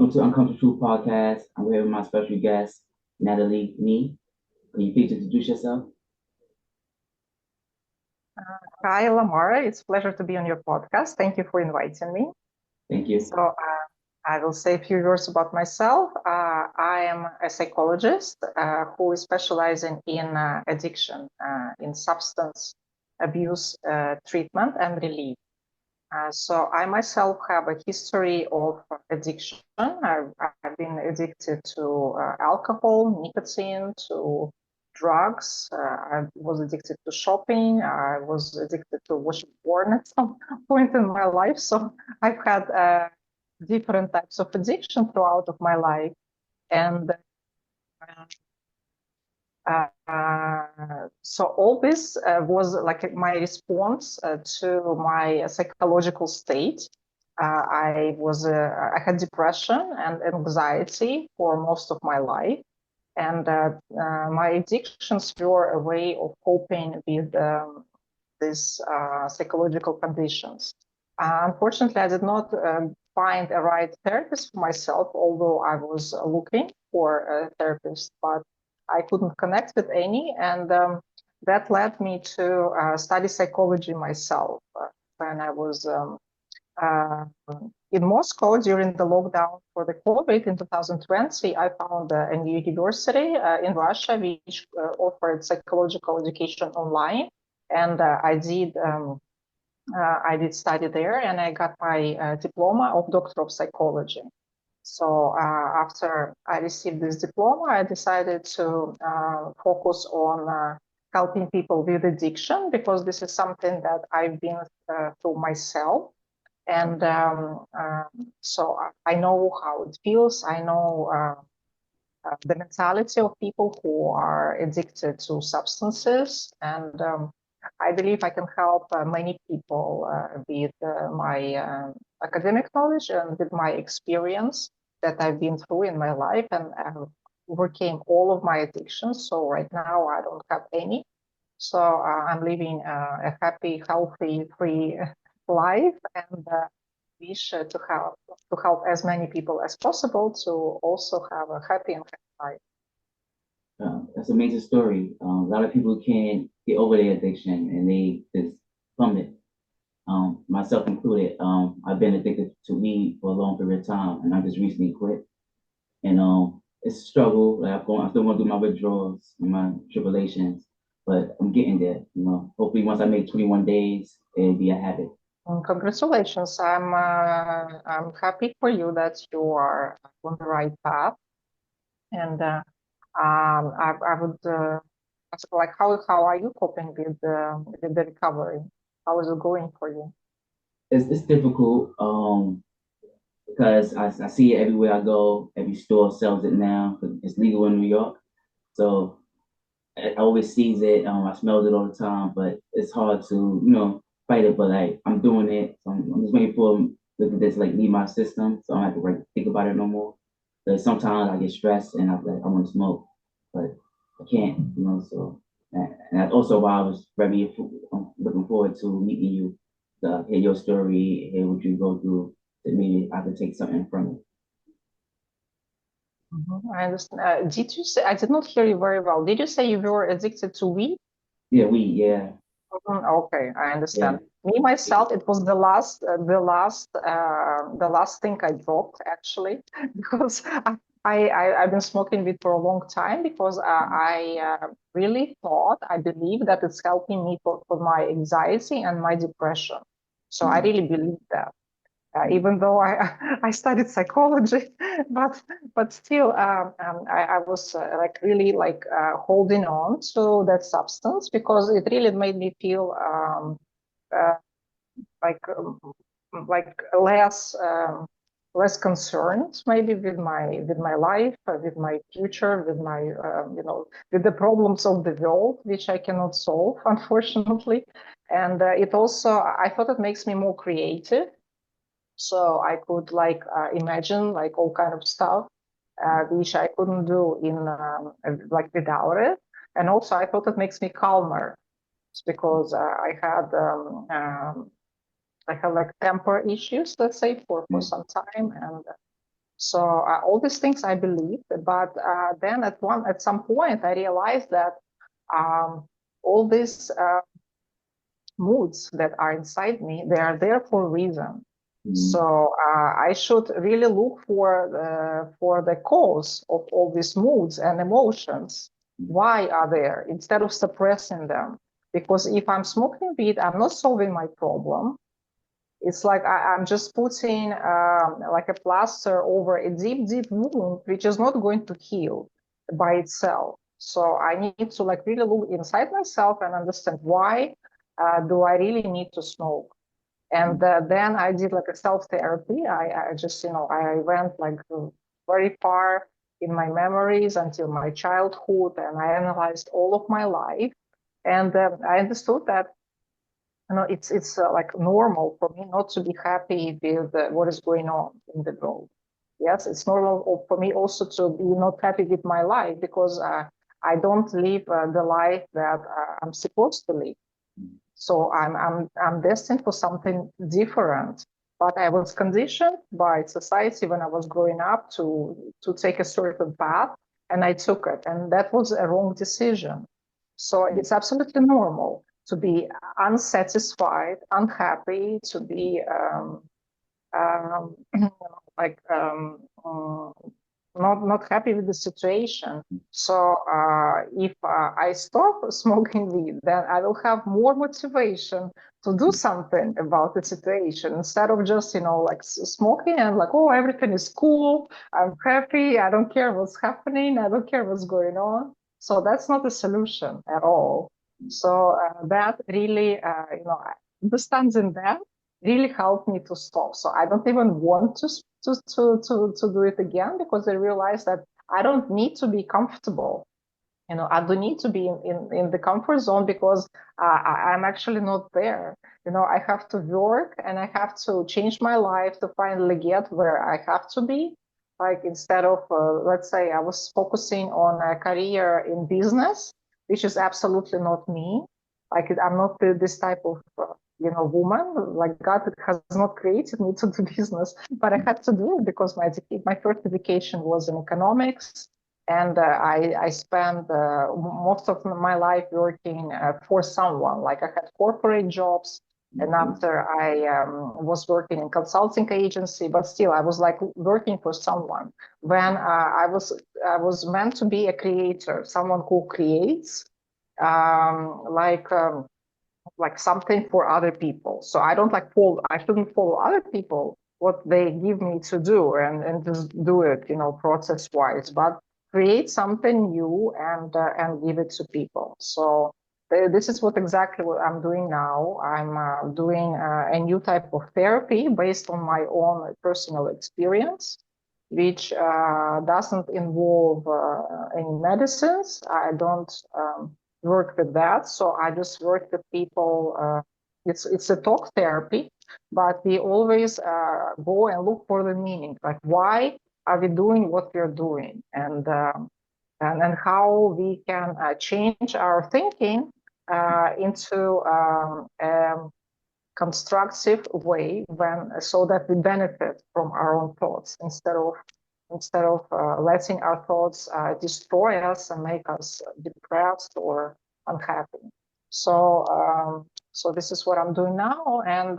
welcome to Uncomfortable Truth Podcast. I'm here with my special guest, Natali Mei. Can you please introduce yourself? Hi, Lamara. It's a pleasure to be on your podcast. Thank you for inviting me. Thank you. So I will say a few words about myself. I am a psychologist who is specializing in addiction, in substance abuse treatment and relief. So I myself have a history of addiction. I've been addicted to alcohol, nicotine, to drugs. I was addicted to shopping. I was addicted to watching porn at some point in my life. So I've had different types of addiction throughout of my life. And so all this was like my response to my psychological state. I had depression and anxiety for most of my life, and my addictions were a way of coping with these psychological conditions. Unfortunately, I did not find a right therapist for myself, although I was looking for a therapist, but I couldn't connect with any, and that led me to study psychology myself. When I was uh, in Moscow during the lockdown for the COVID in 2020, I found a new university in Russia which offered psychological education online, and I did study there, and I got my diploma of Doctor of Psychology. So after I received this diploma, I decided to focus on helping people with addiction, because this is something that I've been through myself. And so I know how it feels. I know the mentality of people who are addicted to substances. And I believe I can help many people with my academic knowledge and with my experience that I've been through in my life, and overcame all of my addictions. So right now I don't have any. So I'm living a happy, healthy, free life, and wish to help as many people as possible to also have a happy and happy life. That's an amazing story. A lot of people can't get over their addiction and they just plummet. Myself included. I've been addicted to weed for a long period of time, and I just recently quit. And it's a struggle. Like I'm still going through my withdrawals and my tribulations, but I'm getting there. Hopefully once I make 21 days, it'll be a habit. Congratulations! I'm happy for you that you are on the right path, and I would ask, like, how are you coping with the recovery? How is it going for you? It's difficult because I see it everywhere I go. Every store sells it now. It's legal in New York, so I always sees it. I smells it all the time, but it's hard to fight it. But like I'm doing it, so I'm just waiting for look at this like leave my system, so I don't have to think about it no more. But sometimes I get stressed and I want to smoke, but I can't. So and that's also why I was very looking forward to meeting you, to hear your story, hear what you go through, that maybe I could take something from it. I understand. Did you say, I did not hear you very well. Did you say you were addicted to weed? Yeah, yeah. Okay, I Yeah. understand. Me myself, it was the last thing I dropped, actually, because I've been smoking weed for a long time, because I really thought, I believe that it's helping me for my anxiety and my depression. So I really believe that. Even though I studied psychology, but still I was like really like holding on to that substance, because it really made me feel uh, like um, like less concerned maybe with my life, with my future, with my with the problems of the world, which I cannot solve, unfortunately. And it also, I thought, it makes me more creative, so I could like imagine like all kind of stuff which I couldn't do in like without it. And also I thought it makes me calmer. It's because I had like temper issues, let's say, for some time, and So all these things I believed, but then at some point I realized that all these moods that are inside me, they are there for a reason. So I should really look for the cause of all these moods and emotions. Why are there, instead of suppressing them? Because if I'm smoking weed, I'm not solving my problem. It's like I'm just putting like a plaster over a deep, deep wound, which is not going to heal by itself. So I need to like really look inside myself and understand why do I really need to smoke. And then I did like a self-therapy. I just, I went like very far in my memories until my childhood, and I analyzed all of my life. And I understood that it's like normal for me not to be happy with what is going on in the world. Yes, it's normal for me also to be not happy with my life because I don't live the life that I'm supposed to live. So I'm destined for something different. But I was conditioned by society when I was growing up to take a certain path, and I took it, and that was a wrong decision. So it's absolutely normal to be unsatisfied, unhappy, to be um, like not happy with the situation. So if I stop smoking weed, then I will have more motivation to do something about the situation instead of just like smoking and like, oh, everything is cool, I'm happy, I don't care what's happening, I don't care what's going on. So that's not a solution at all. So that really understanding that really helped me to stop. So I don't even want to do it again because I realized that I don't need to be comfortable. I don't need to be in the comfort zone because I'm actually not there. I have to work and I have to change my life to finally get where I have to be. Like instead of, let's say, I was focusing on a career in business, which is absolutely not me. Like I'm not this type of, woman. Like God has not created me to do business, but I had to do it because my first education was in economics, and I spent most of my life working for someone. Like I had corporate jobs, and after I was working in consulting agency, but still I was like working for someone. When I was meant to be a creator, someone who creates, like something for other people. So I shouldn't follow other people what they give me to do and just do it, process wise, but create something new and give it to people. So this is exactly what I'm doing now. I'm doing a new type of therapy based on my own personal experience, which doesn't involve any medicines. I don't work with that. So I just work with people. It's a talk therapy, but we always go and look for the meaning. Like, why are we doing what we're doing, and how we can change our thinking into constructive way so that we benefit from our own thoughts instead of letting our thoughts destroy us and make us depressed or unhappy. So this is what I'm doing now, and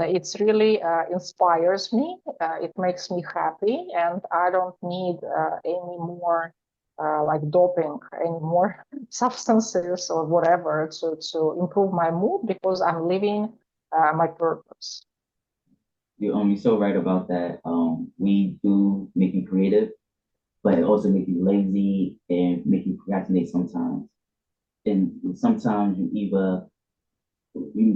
it's really inspires me. It makes me happy, and I don't need any more like doping, any more substances or whatever to improve my mood because I'm living my purpose. You're so right about that. We do make you creative, but it also make you lazy and make you procrastinate sometimes. And sometimes you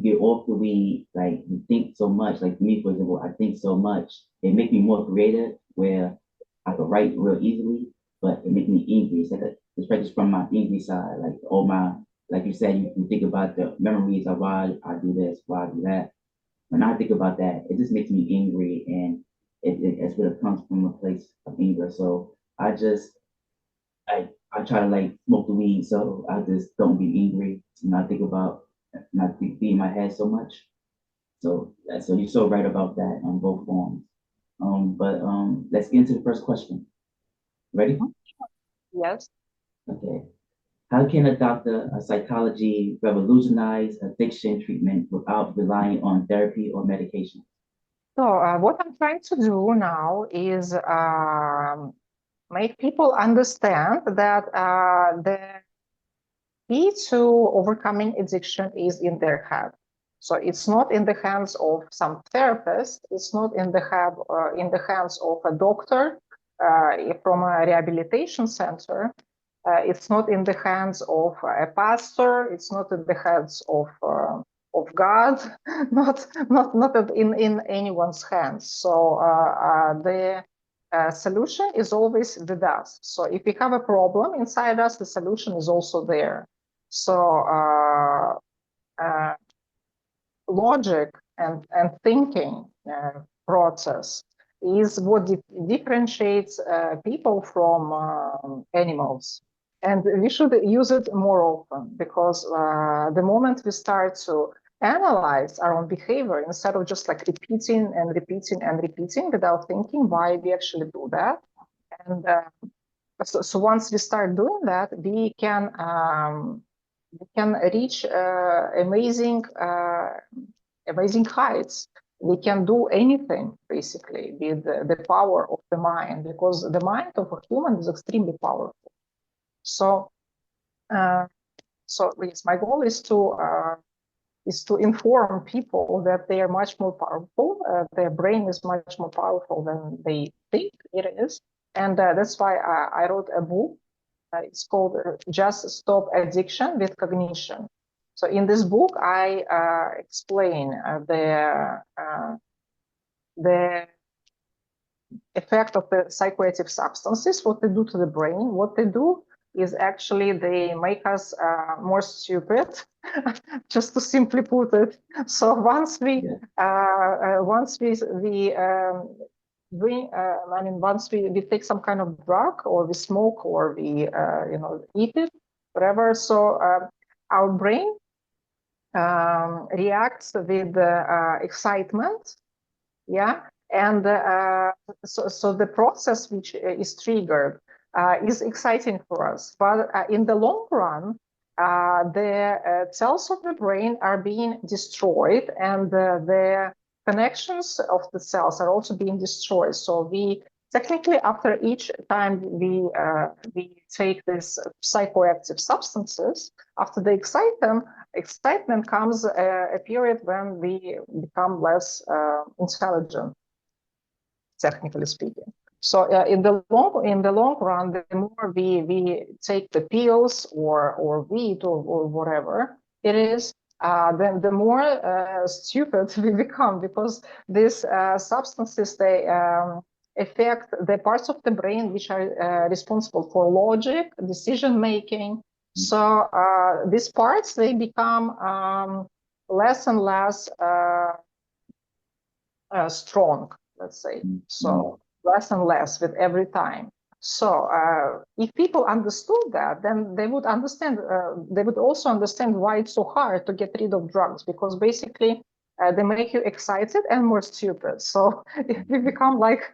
get off the weed, like you think so much. Like me, for example, I think so much. It make me more creative where I could write real easily, but it make me angry. It's like it's practice from my angry side. Like all my, like you said, you think about the memories of why I do this, why I do that. When I think about that, it just makes me angry, and it's what it comes from a place of anger. So I try to like smoke the weed, so I just don't be angry. I think about not be in my head so much. So you're so right about that on both forms. Let's get into the first question. Ready? Yes. Okay. How can a doctor, a psychology revolutionize addiction treatment without relying on therapy or medication? So what I'm trying to do now is make people understand that the key to overcoming addiction is in their head. So it's not in the hands of some therapist. It's not in the hands of a doctor from a rehabilitation center. It's not in the hands of a pastor. It's not in the hands of God. Not in anyone's hands. So the solution is always with us. So if we have a problem inside us, the solution is also there. So logic and thinking process is what differentiates people from animals. And we should use it more often because the moment we start to analyze our own behavior instead of just like repeating and repeating and repeating without thinking why we actually do that. And so once we start doing that, we can reach amazing heights. We can do anything basically with the power of the mind, because the mind of a human is extremely powerful. So, yes, my goal is to inform people that they are much more powerful. Their brain is much more powerful than they think it is, and that's why I wrote a book. It's called Just Stop Addiction with Cognition. So in this book, I explain the effect of the psychoactive substances, what they do to the brain. What they do is actually they make us more stupid, just to simply put it. So once we once we take some kind of drug, or we smoke, or we eat it, whatever. So our brain reacts with excitement, yeah, and so the process which is triggered is exciting for us. But in the long run, the cells of the brain are being destroyed, and the connections of the cells are also being destroyed. So we technically, after each time we take these psychoactive substances, after the excitement comes a period when we become less intelligent, technically speaking. So in the long run, the more we take the pills or weed or whatever it is, then the more stupid we become, because these substances, they affect the parts of the brain which are responsible for logic, decision making. So these parts, they become less and less strong, let's say. So less and less with every time. So if people understood that, then they would understand. They would also understand why it's so hard to get rid of drugs, because basically they make you excited and more stupid. So if we become like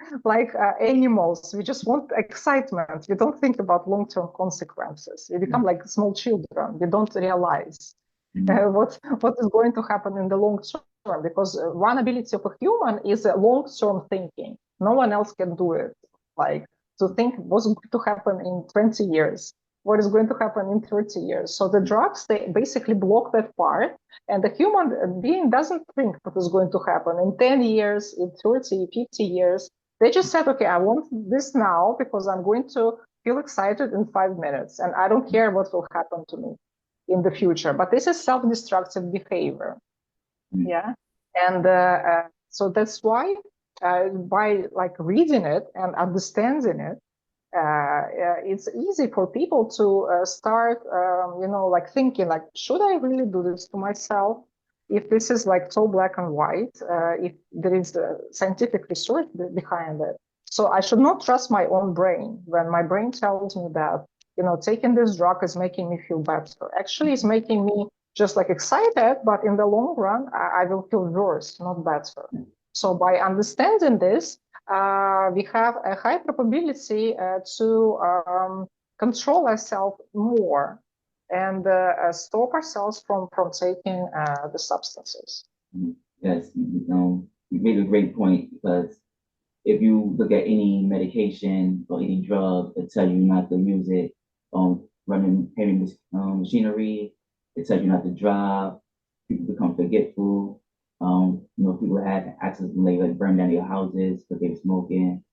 animals, we just want excitement. We don't think about long-term consequences. We become like small children. We don't realize what is going to happen in the long term, because one ability of a human is long-term thinking. No one else can do it. Like to think what's going to happen in 20 years, what is going to happen in 30 years. So the drugs, they basically block that part, and the human being doesn't think what is going to happen in 10 years, in 30, 50 years. They just said, okay, I want this now because I'm going to feel excited in 5 minutes, and I don't care what will happen to me in the future. But this is self-destructive behavior. Yeah. And so that's why by like reading it and understanding it, it's easy for people to start, like thinking like, should I really do this to myself? If this is like so black and white, if there is scientific research behind it. So I should not trust my own brain when my brain tells me that, taking this drug is making me feel better. Actually, it's making me just like excited, but in the long run, I will feel worse, not better. So by understanding this, we have a high probability to control ourselves more and stop ourselves from taking the substances. Yes, you made a great point, because if you look at any medication or any drug, it tells you not to use it running heavy machinery. It tells you not to drive. People become forgetful. People have accidents when they like burn down their houses because they were smoking,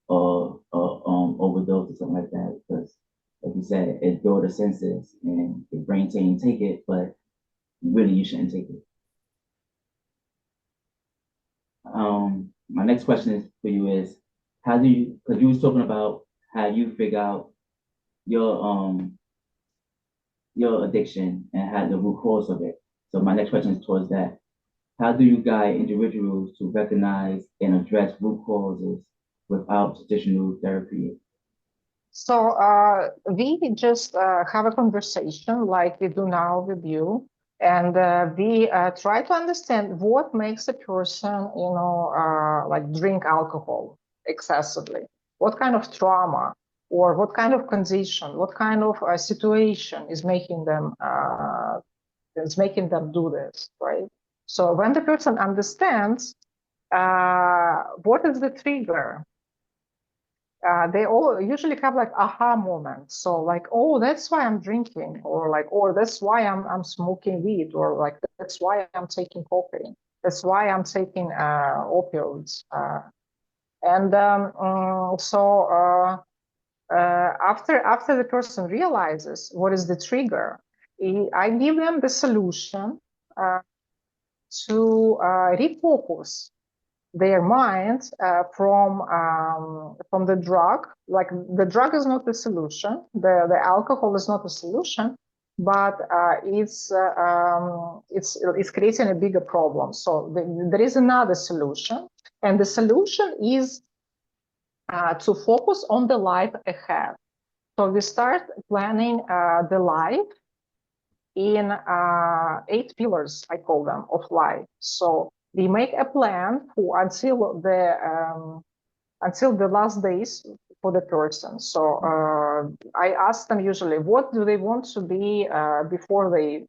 or overdose or something like that. Because, like you said, it dull the senses and your brain saying take it, but really you shouldn't take it. My next question is for you is, how do you, because you was talking about how you figure out your addiction and how the root cause of it. So my next question is towards that. How do you guide individuals to recognize and address root causes without traditional therapy? So we just have a conversation like we do now with you, and we try to understand what makes a person, like drink alcohol excessively. What kind of trauma or what kind of condition, what kind of situation is making them do this, right? So when the person understands what is the trigger, they all usually have like aha moments. So like, oh, that's why I'm drinking, or like, oh, that's why I'm smoking weed, or like, that's why I'm taking cocaine. That's why I'm taking opioids. After the person realizes what is the trigger, I give them the solution to refocus their mind from the drug. Like the drug is not the solution, the alcohol is not the solution, but it's creating a bigger problem. So there is another solution, and the solution is to focus on the life ahead. So we start planning the life in 8 pillars, I call them, of life. So we make a plan for until the last days for the person. So I ask them usually, what do they want to be before they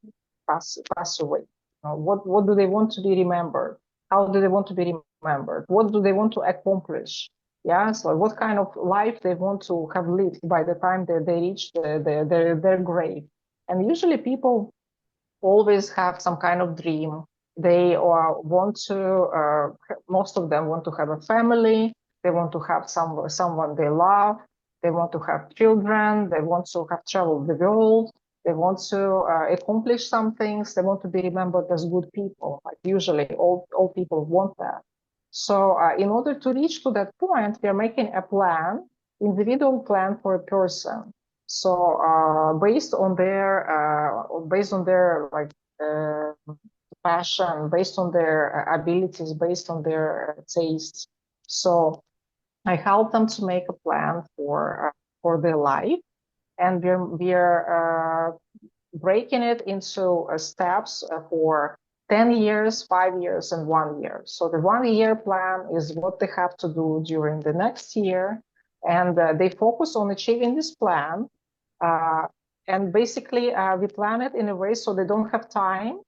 pass away? What do they want to be remembered? How do they want to be remembered? What do they want to accomplish? Yeah, so what kind of life they want to have lived by the time that they reach their grave. And usually people always have some kind of dream. They want to, most of them want to have a family. They want to have someone they love. They want to have children. They want to have traveled the world. They want to accomplish some things. They want to be remembered as good people. Like usually all people want that. So in order to reach to that point, we are making a plan, individual plan for a person. So based on their like passion, based on their abilities, based on their tastes. So I help them to make a plan for their life, and we're breaking it into steps for 10 years, 5 years, and 1 year. So the 1 year plan is what they have to do during the next year, and they focus on achieving this plan. And basically, we plan it in a way so they don't have time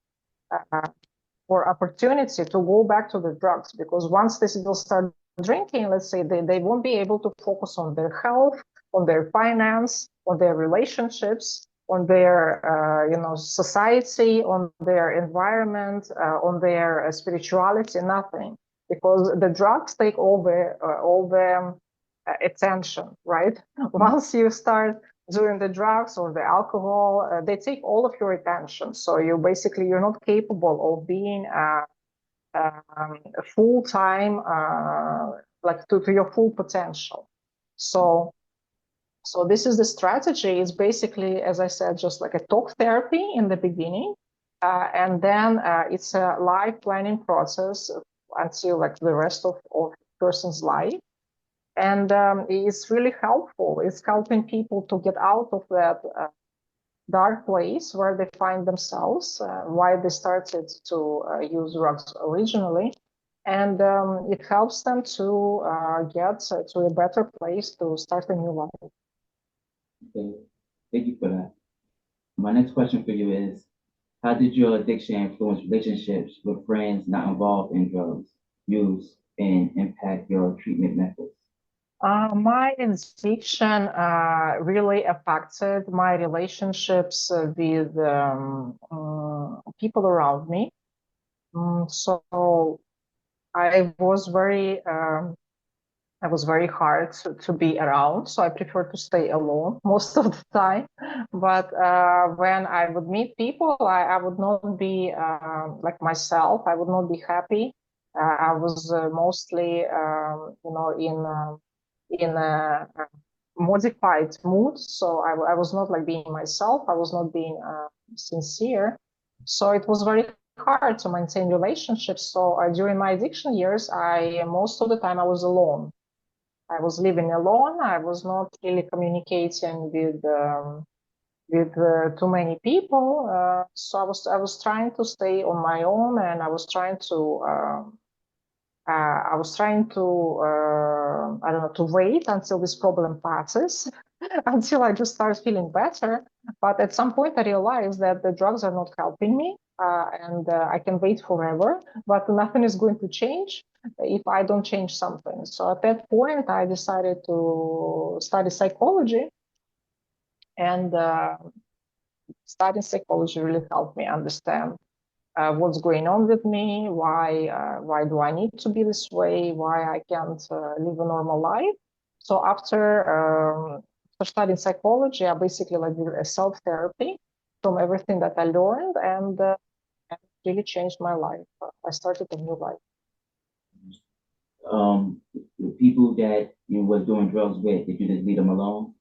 or opportunity to go back to the drugs, because once they will start drinking, let's say, they won't be able to focus on their health, on their finance, on their relationships, on their society, on their environment, on their spirituality, nothing, because the drugs take all the attention, right? Once you start doing the drugs or the alcohol, they take all of your attention. So you're not capable of being full time, like to your full potential. So this is the strategy. It's basically, as I said, just like a talk therapy in the beginning, and then it's a life planning process until like the rest of person's life. And it's really helpful. It's helping people to get out of that dark place where they find themselves, why they started to use drugs originally. and it helps them to get to a better place to start a new life. Okay. Thank you for that. My next question for you is, how did your addiction influence relationships with friends not involved in drugs use and impact your treatment methods? My addiction really affected my relationships with people around me. So I was very hard to be around, so I prefer to stay alone most of the time. But when I would meet people, I would not be like myself. I would not be happy. I was mostly, in a modified mood. So I was not like being myself. I was not being sincere. So it was very hard to maintain relationships. So during my addiction years, most of the time I was alone. I was living alone. I was not really communicating with too many people. So I was trying to stay on my own, and I was trying to I don't know, to wait until this problem passes, until I just start feeling better. But at some point, I realized that the drugs are not helping me, and I can wait forever, but nothing is going to change if I don't change something. So at that point, I decided to study psychology, and studying psychology really helped me understand what's going on with me, why do I need to be this way, why I can't live a normal life. So after studying psychology, I basically like did a self-therapy from everything that I learned, and it really changed my life. I started a new life. The people that you was doing drugs with, did you just leave them alone?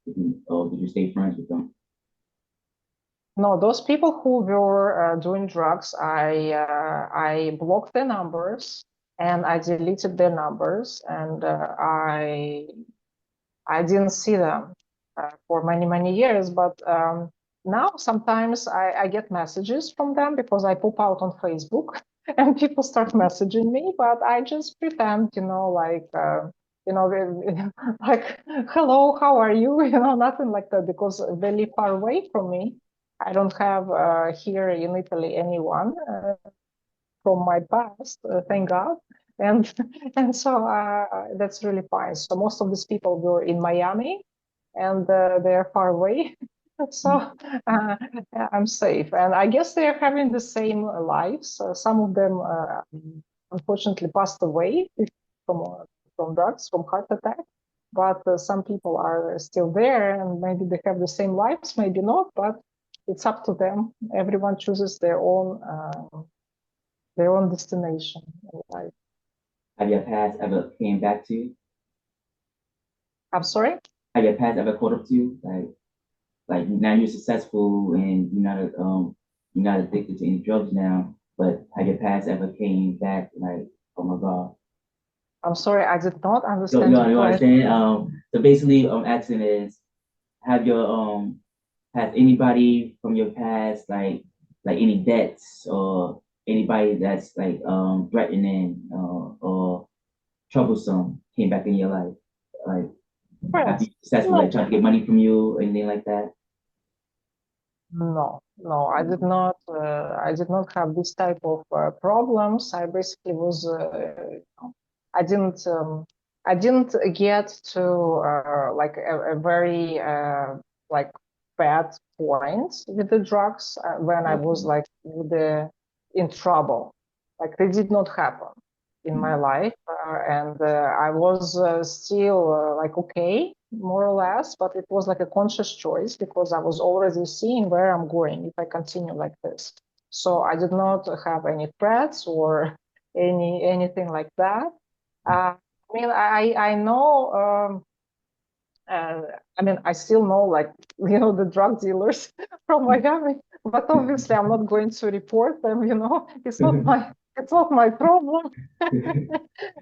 Or did you stay friends with them? No, those people who were doing drugs, I blocked their numbers and I deleted their numbers, and I didn't see them for many years. But now sometimes I get messages from them because I pop out on Facebook and people start messaging me, but I just pretend, you know, like, hello, how are you? Nothing like that, because they live far away from me. I don't have here in Italy anyone from my past, thank God. And and so that's really fine. So most of these people were in Miami, and they're far away. So uh, I'm safe, and I guess they are having the same lives. Some of them, unfortunately, passed away from uh, from drugs, from heart attack. But some people are still there, and maybe they have the same lives, maybe not. But it's up to them. Everyone chooses their own destination in life. Have your past ever came back to you? I'm sorry? Have your past ever caught up to you? Like now you're successful and you're not addicted to any drugs now, but have your past ever came back like, oh my God. I'm sorry, I did not Yo, understand yo, your you question. understand? So basically I'm asking is have your have anybody from your past like any debts or anybody that's like threatening or troublesome came back in your life? Like after Friends? you successful, like No, trying to get money from you or anything like that? no, I did not. I did not have this type of problems. I basically was. I didn't. I didn't get to like a very like bad point with the drugs when I was Okay. like in trouble. Like they did not happen in my Mm. life, and I was still like okay, more or less, but it was like a conscious choice because I was already seeing where I'm going if I continue like this. So I did not have any threats or anything like that. I mean, I know. Uh, I mean, I still know, like, the drug dealers from Miami, but obviously I'm not going to report them, it's not my problem.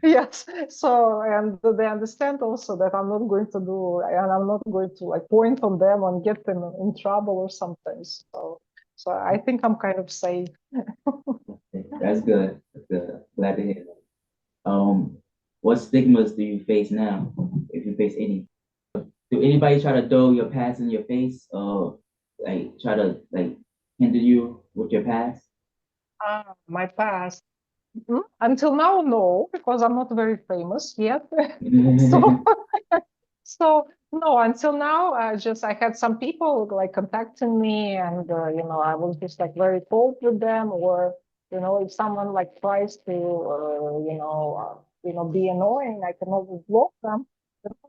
Yes. So, and they understand also that I'm not going to do, and I'm not going to like point on them and get them in trouble or something. So I think I'm kind of safe. That's good. That's good. Glad to hear that. What stigmas do you face now, if you face any? Do anybody try to throw your past in your face or like try to like hinder you with your past? My past. Until now, no, because I'm not very famous yet. So, so no, until now, I had some people like contacting me, and I was just like very cold with them, or if someone like tries to, be annoying, I can always block them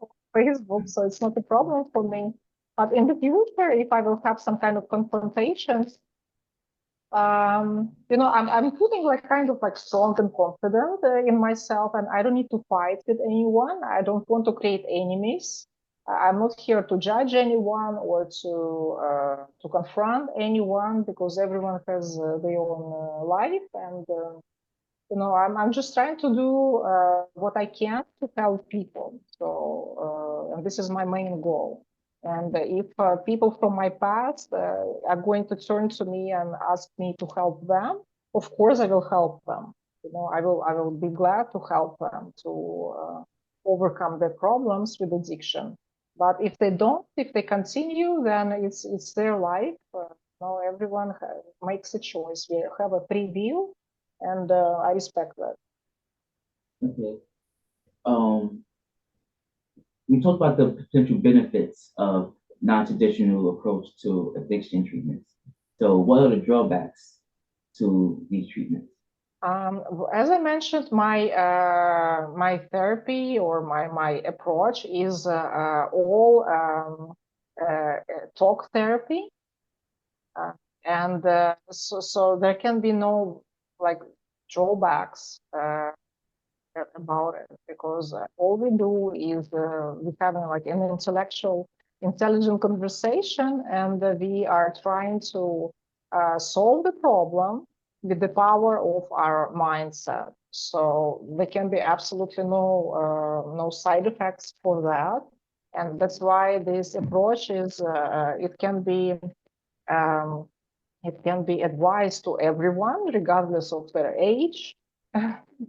on Facebook, so it's not a problem for me. But in the future, if I will have some kind of confrontations, I'm feeling like kind of like strong and confident in myself, and I don't need to fight with anyone. I don't want to create enemies. I'm not here to judge anyone or to confront anyone, because everyone has their own life, and I'm just trying to do what I can to help people. So, and this is my main goal. And if people from my past are going to turn to me and ask me to help them, of course I will help them. I will be glad to help them to overcome their problems with addiction. But if they don't, if they continue, then it's their life. Everyone makes a choice. We have a free will, and I respect that. Okay. Um, we talked about the potential benefits of non-traditional approach to addiction treatments. So, what are the drawbacks to these treatments? As I mentioned, my therapy or my approach is all talk therapy, uh, and so there can be no like drawbacks about it, because all we do is we having like an intelligent conversation, and we are trying to solve the problem with the power of our mindset. So there can be absolutely no side effects for that, and that's why this approach is um, it can be advised to everyone, regardless of their age.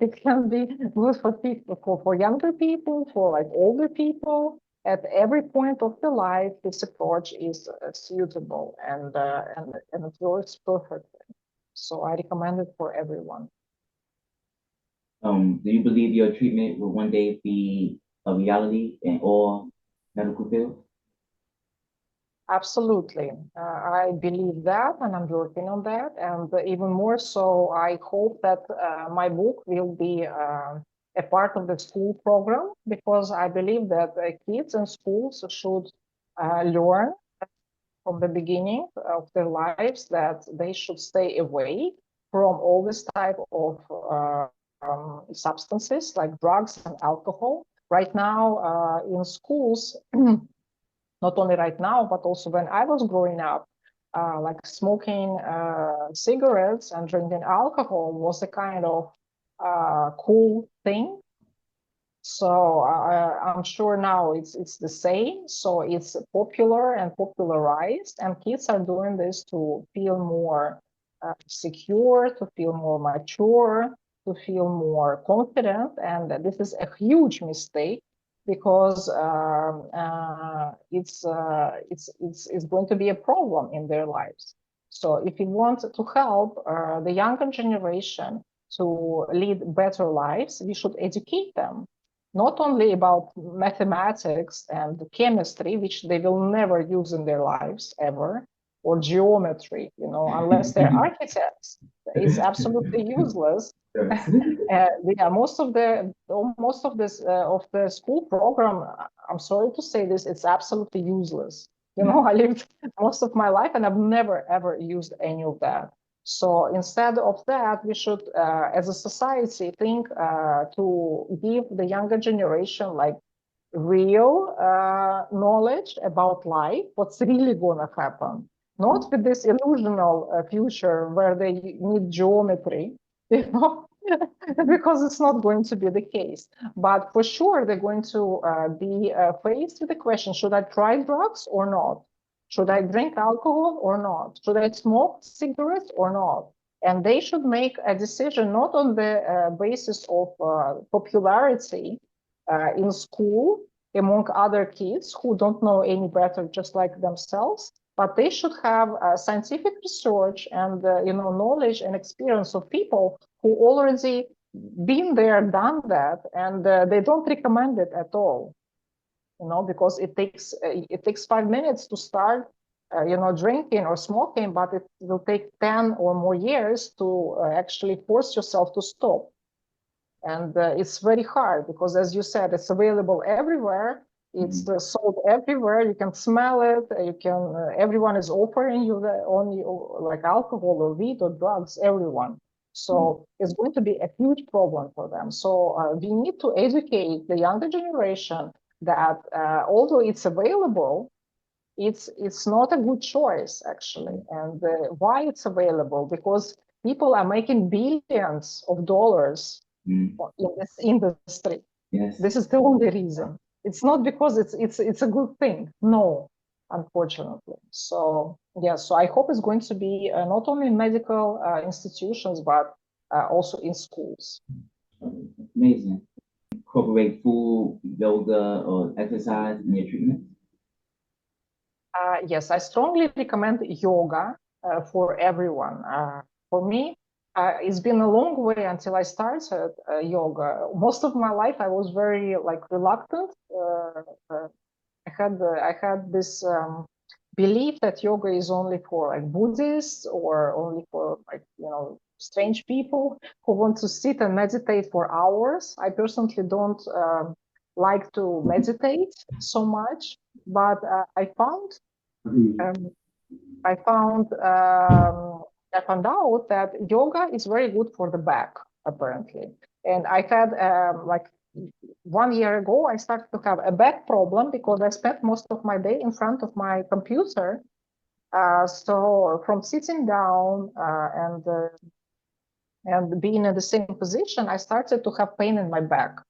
It can be good for people, for younger people, for like older people. At every point of the life, this approach is suitable, and it works perfectly. So I recommend it for everyone. Do you believe your treatment will one day be a reality in all medical fields? Absolutely. I believe that, and I'm working on that. And even more so, I hope that my book will be a part of the school program, because I believe that kids in schools should learn from the beginning of their lives that they should stay away from all this type of substances like drugs and alcohol. Right now, in schools, not only right now, but also when I was growing up, like smoking cigarettes and drinking alcohol was a kind of cool thing. So I'm sure now it's the same. So it's popular and popularized, and kids are doing this to feel more secure, to feel more mature, to feel more confident. And this is a huge mistake, because it's going to be a problem in their lives. So if you want to help the younger generation to lead better lives, we should educate them not only about mathematics and chemistry, which they will never use in their lives ever, or geometry, unless they're architects. It's absolutely useless. Yes. Yeah, most of the school program, I'm sorry to say this, it's absolutely useless. I lived most of my life, and I've never ever used any of that. So instead of that, we should, as a society, think to give the younger generation like real knowledge about life, what's really gonna happen, not with this illusional future where they need geometry, because it's not going to be the case. But for sure, they're going to be faced with the question: should I try drugs or not? Should I drink alcohol or not? Should I smoke cigarettes or not? And they should make a decision not on the basis of popularity in school among other kids who don't know any better, just like themselves, but they should have scientific research and knowledge and experience of people who already been there, done that, and they don't recommend it at all. Because it takes 5 minutes to start, drinking or smoking, but it will take 10 or more years to actually force yourself to stop. And it's very hard because, as you said, it's available everywhere. It's sold everywhere. You can smell it. You can. Everyone is offering you only like alcohol or weed or drugs. Everyone. So it's going to be a huge problem for them. So we need to educate the younger generation that although it's available, it's not a good choice actually. And why it's available? Because people are making billions of dollars in this industry. Yes. This is the only reason. It's not because it's a good thing. No, unfortunately. So yeah, so I hope it's going to be not only in medical institutions, but also in schools. Amazing. Incorporate food, yoga, or exercise in your treatment? Yes, I strongly recommend yoga for everyone. For me, it's been a long way until I started yoga. Most of my life, I was very reluctant. I had this belief that yoga is only for Buddhists or only for strange people who want to sit and meditate for hours. I personally don't like to meditate so much, but I found out that yoga is very good for the back, apparently. And I had 1 year ago, I started to have a back problem because I spent most of my day in front of my computer. So from sitting down and being in the same position, I started to have pain in my back.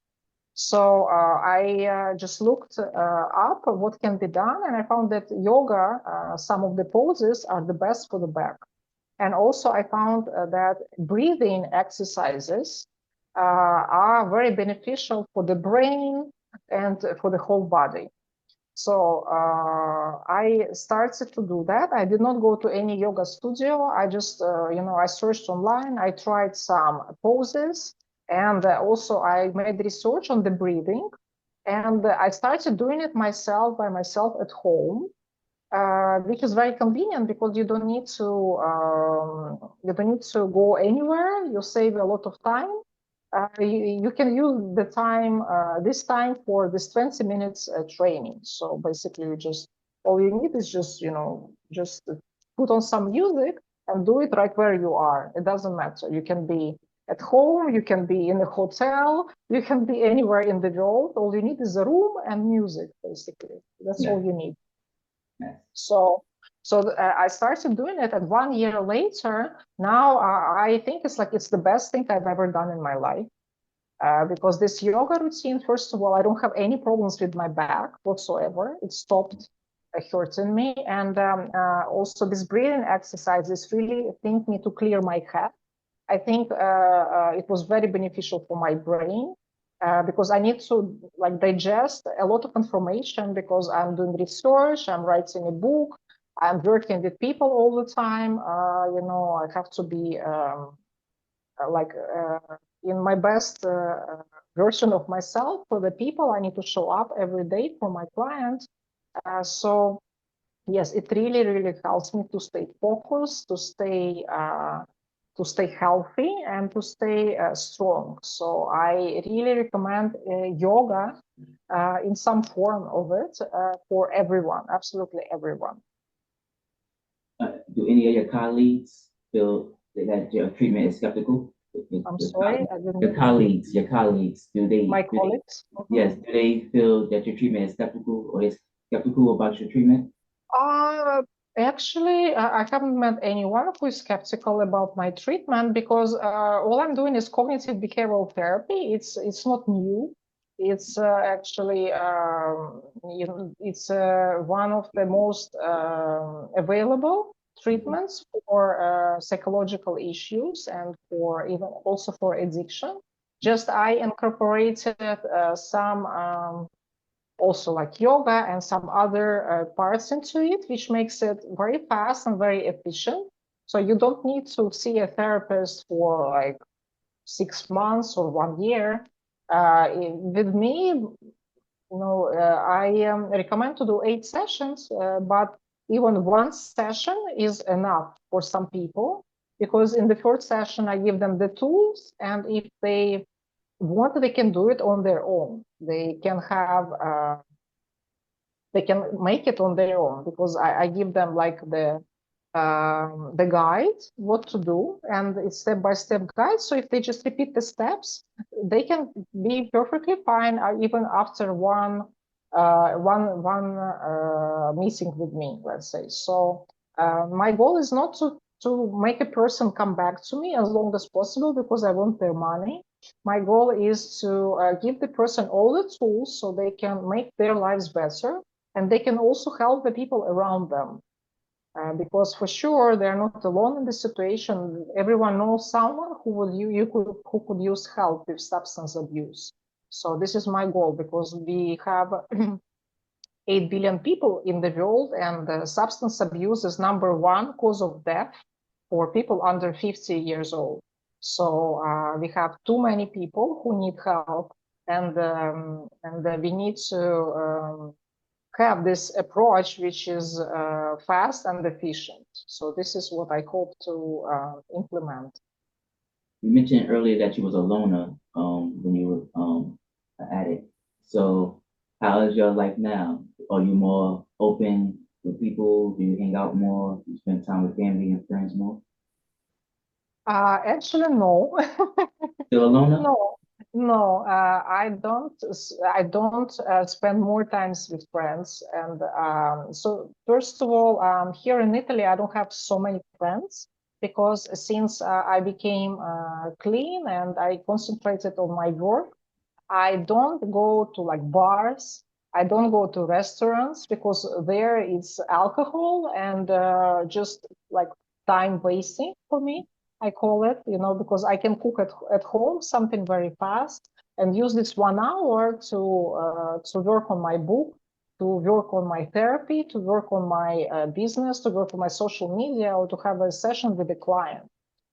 So I just looked up what can be done, and I found that yoga, some of the poses are the best for the back. And also I found that breathing exercises are very beneficial for the brain and for the whole body. So I started to do that. I did not go to any yoga studio. I just, I searched online. I tried some poses, and also I made research on the breathing. And I started doing it by myself at home, which is very convenient because you don't need to go anywhere. You save a lot of time. You can use this time for this 20 minutes training. So basically, all you need is just put on some music and do it right where you are. It doesn't matter. You can be at home, you can be in a hotel, you can be anywhere in the world. All you need is a room and music, basically. That's all you need. So I started doing it, and 1 year later, now I think it's the best thing I've ever done in my life. Because this yoga routine, first of all, I don't have any problems with my back whatsoever. It stopped hurting me. And also this breathing exercises really think me to clear my head. I think it was very beneficial for my brain. Because I need to digest a lot of information because I'm doing research, I'm writing a book, I'm working with people all the time. I have to be in my best version of myself for the people. I need to show up every day for my clients. So yes, it really, really helps me to stay focused, to stay healthy, and to stay strong. So I really recommend yoga in some form of it for everyone, absolutely everyone. Do any of your colleagues feel that your treatment is skeptical? I'm sorry, I didn't. Your colleagues, do they? My colleagues? Yes, do they feel that your treatment is skeptical, or is skeptical about your treatment? Actually, I haven't met anyone who is skeptical about my treatment because all I'm doing is cognitive behavioral therapy. It's not new. It's actually it's one of the most available treatments for psychological issues and for even also for addiction. Just I incorporated some also like yoga and some other parts into it, which makes it very fast and very efficient. So you don't need to see a therapist for like 6 months or 1 year. With me, I recommend to do 8 sessions, but even 1 session is enough for some people, because in the first session I give them the tools, and if they want, they can do it on their own. They can make it on their own, because I give them like the guide what to do, and it's step-by-step guide. So if they just repeat the steps, they can be perfectly fine, even after one meeting with me, let's say. So my goal is not to make a person come back to me as long as possible because I want their money. My goal is to give the person all the tools so they can make their lives better, and they can also help the people around them. Because for sure they're not alone in this situation. Everyone knows someone who could use help with substance abuse. So this is my goal, because we have 8 billion people in the world, and substance abuse is #1 cause of death for people under 50 years old. So we have too many people who need help, and we need to have this approach which is fast and efficient. So this is what I hope to implement. You mentioned earlier that you was a loner when you were an addict. So how is your life now? Are you more open with people? Do you hang out more? Do you spend time with family and friends more? Actually, no. Still a loner? No, I don't spend more times with friends. And so first of all, here in Italy, I don't have so many friends, because since I became clean and I concentrated on my work, I don't go to like bars. I don't go to restaurants, because there it's alcohol and just like time wasting for me. I call it, because I can cook at home something very fast and use this 1 hour to work on my book, to work on my therapy, to work on my business, to work on my social media, or to have a session with a client.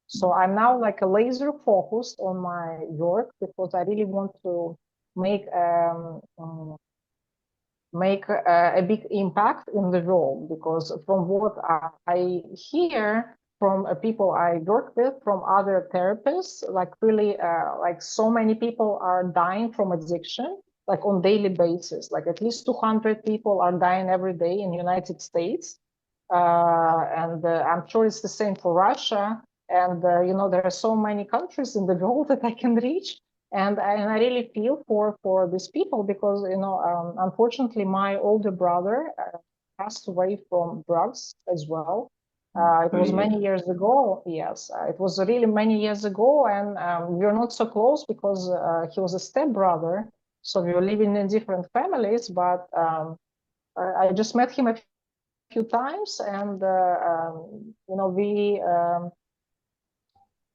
So I'm now like a laser focused on my work, because I really want to make a big impact in the world. Because from what I hear from people I work with, from other therapists, like really, like so many people are dying from addiction, like on daily basis. Like at least 200 people are dying every day in the United States. And I'm sure it's the same for Russia. And there are so many countries in the world that I can reach, and I really feel for these people, because unfortunately my older brother passed away from drugs as well. It was many years ago. Yes, it was really many years ago, and we're not so close because he was a stepbrother, so we were living in different families. But I just met him a few times, and we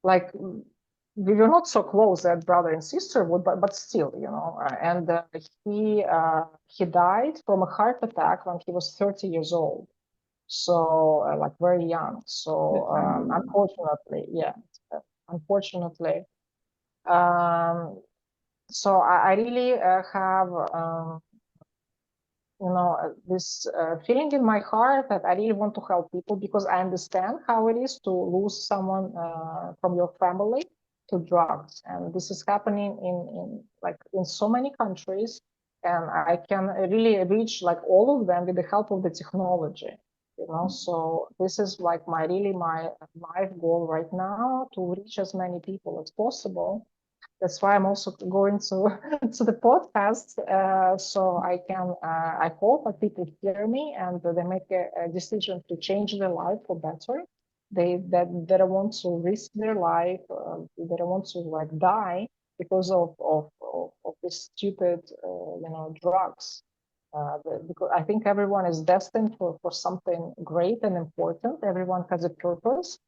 like we were not so close as brother and sister would, but still, and he died from a heart attack when he was 30 years old, so like very young. So unfortunately, yeah, unfortunately. So I really have this feeling in my heart that I really want to help people, because I understand how it is to lose someone from your family to drugs, and this is happening in so many countries, and I can really reach like all of them with the help of the technology. So this is like my life goal right now, to reach as many people as possible. That's why I'm also going to to the podcast, so I can. I hope that people hear me and they make a decision to change their life for better. They don't want to risk their life. They don't want to like die because of this stupid drugs. Because I think everyone is destined for something great and important. Everyone has a purpose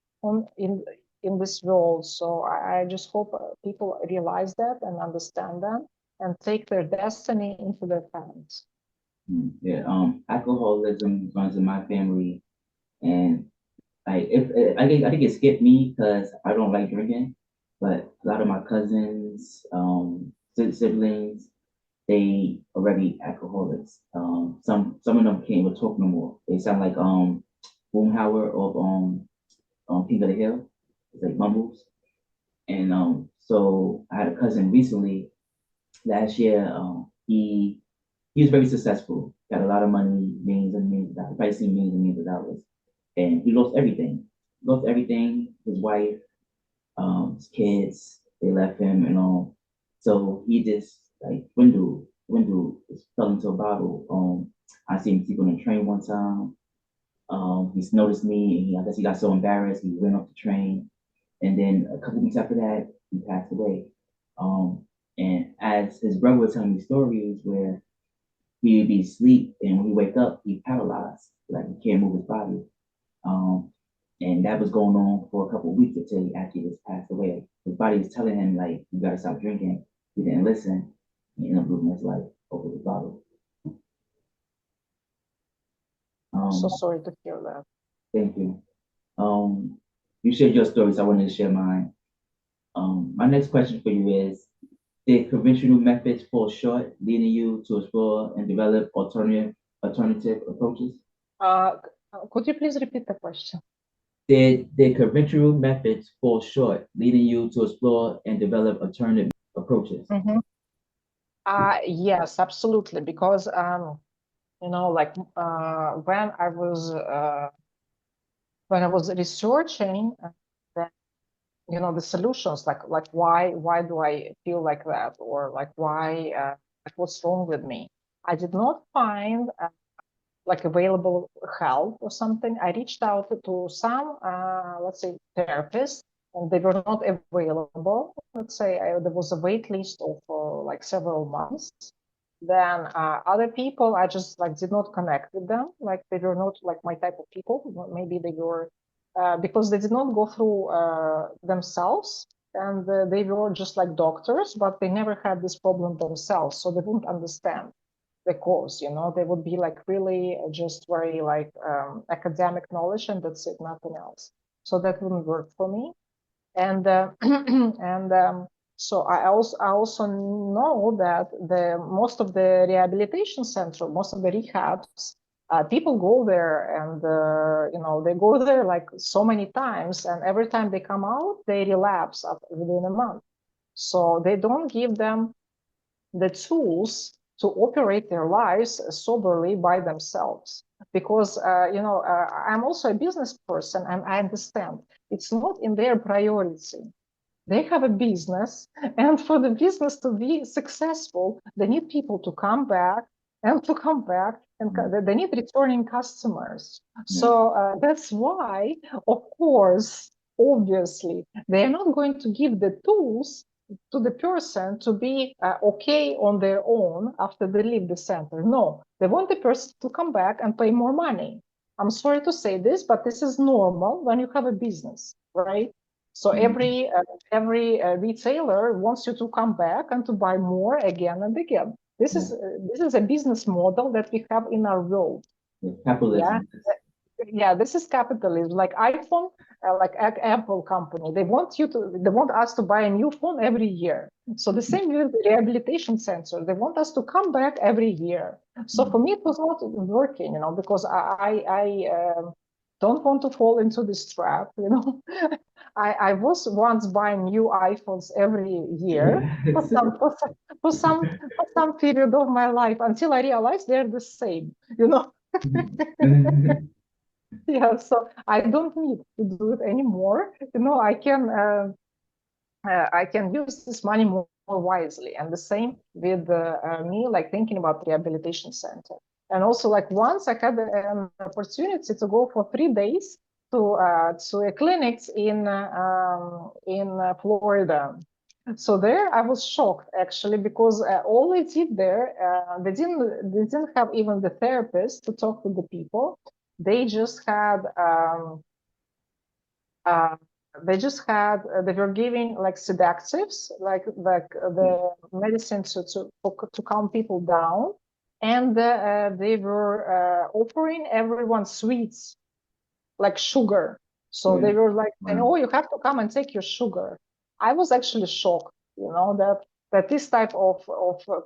in this role. So I just hope people realize that and understand that and take their destiny into their hands. Yeah, alcoholism runs in my family, and like if I think it skipped me because I don't like drinking, but a lot of my cousins, siblings, they already alcoholics. Some of them can't even talk no more. They sound like Boomhauer of King of the Hill. It's like mumbles. And so I had a cousin recently last year. He was very successful, got a lot of money, millions and millions of dollars, probably seen millions and millions of dollars, and he lost everything. Lost everything. His wife, his kids, they left him, and all. So he just like just fell into a bottle. I seen him sleep on a train one time. He's noticed me, and I guess he got so embarrassed, he went off the train. And then a couple weeks after that, he passed away. Um, and as his brother was telling me stories where he would be asleep, and when he wake up, he's paralyzed, like he can't move his body. Um, and that was going on for a couple of weeks until he actually just passed away. His body was telling him like, you gotta stop drinking. He didn't listen. He ended up losing his life over the bottle. I'm so Um, sorry to hear that. thank you. Um, you shared your story, so I wanted to share mine. My next question for you is: did conventional methods fall short, leading you to explore and develop alternative approaches? Uh, could you please repeat the question? Did conventional methods fall short, leading you to explore and develop alternative approaches? Mm-hmm. Yes, absolutely. Because like when I was researching the the solutions, like why do I feel like that, or like why like what's wrong with me? I did not find like available help or something. I reached out to some let's say therapists, and they were not available. Let's say there was a wait list of like several months. Then other people, I just like did not connect with them. Like they were not like my type of people. Maybe they were because they did not go through themselves, and they were just like doctors, but they never had this problem themselves, so they wouldn't understand the cause. They would be like really just very like academic knowledge, and that's it, nothing else. So that wouldn't work for me. And and so I also know that the most of the rehabilitation center, most of the rehabs, people go there, and they go there like so many times, and every time they come out, they relapse within a month. So they don't give them the tools to operate their lives soberly by themselves. Because I'm also a business person, and I understand it's not in their priority. They have a business, and for the business to be successful, they need people to come back and to come back, and they need returning customers. Yeah. So that's why, of course, obviously, they are not going to give the tools to the person to be okay on their own after they leave the center. No, they want the person to come back and pay more money. I'm sorry to say this, but this is normal when you have a business, right? So every retailer wants you to come back and to buy more again and again. This is a business model that we have in our world. Yeah, Capitalism. yeah, this is capitalism. Like iPhone, like Apple company, they want us to buy a new phone every year. So the same with the rehabilitation center, they want us to come back every year. So for me, it was not working, because I don't want to fall into this trap. I was once buying new iPhones every year for some period of my life, until I realized they're the same. Yeah, so I don't need to do it anymore. I can use this money more wisely. And the same with me, like thinking about rehabilitation center. And also, like once I had an opportunity to go for 3 days to a clinic in Florida. So there I was shocked actually, because all they did there, they didn't have even the therapist to talk to the people. They just had uh, they were giving like sedatives, like the medicine to calm people down, and they were offering everyone sweets like sugar. So they were like saying, Wow. "Oh, you have to come and take your sugar." I was actually shocked, that this type of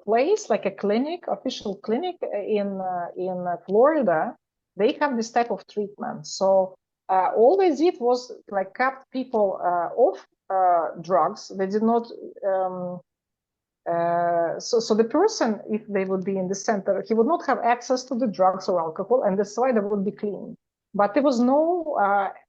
place, like a clinic, official clinic in Florida, they have this type of treatment. So all they did was like kept people off drugs. They did not. So the person, if they would be in the center, he would not have access to the drugs or alcohol, and that's why they would be clean. But there was